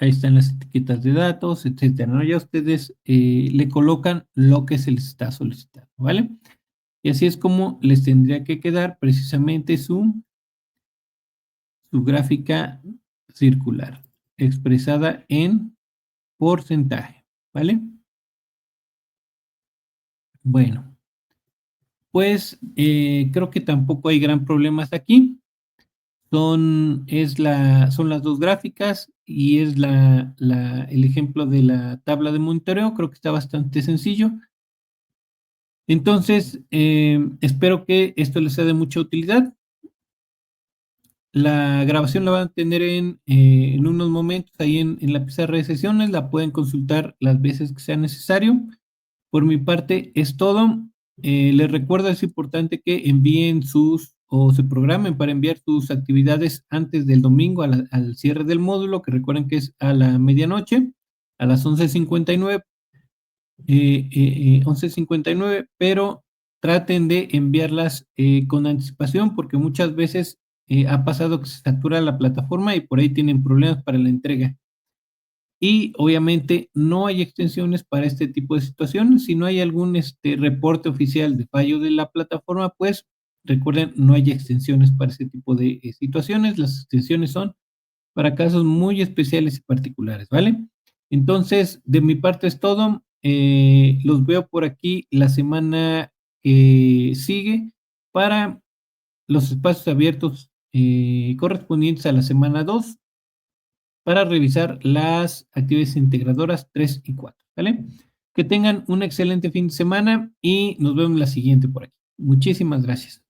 están las etiquetas de datos, etcétera, ¿no? Ya ustedes le colocan lo que se les está solicitando, ¿vale? Y así es como les tendría que quedar precisamente su gráfica circular, expresada en porcentaje, ¿vale? Bueno, pues creo que tampoco hay gran problema hasta aquí. Son las dos gráficas y es el ejemplo de la tabla de monitoreo. Creo que está bastante sencillo. Entonces, espero que esto les sea de mucha utilidad. La grabación la van a tener en unos momentos ahí en la pizarra de sesiones. La pueden consultar las veces que sea necesario. Por mi parte es todo. Les recuerdo, es importante que envíen sus o se programen para enviar sus actividades antes del domingo al cierre del módulo, que recuerden que es a la medianoche, a las 11:59, 11:59, pero traten de enviarlas con anticipación porque muchas veces ha pasado que se satura la plataforma y por ahí tienen problemas para la entrega. Y obviamente no hay extensiones para este tipo de situaciones. Si no hay algún reporte oficial de fallo de la plataforma, pues recuerden, no hay extensiones para ese tipo de situaciones. Las extensiones son para casos muy especiales y particulares, ¿vale? Entonces, de mi parte es todo. Los veo por aquí la semana que sigue para los espacios abiertos correspondientes a la semana 2 para revisar las actividades integradoras 3 y 4, ¿vale? Que tengan un excelente fin de semana y nos vemos la siguiente por aquí. Muchísimas gracias.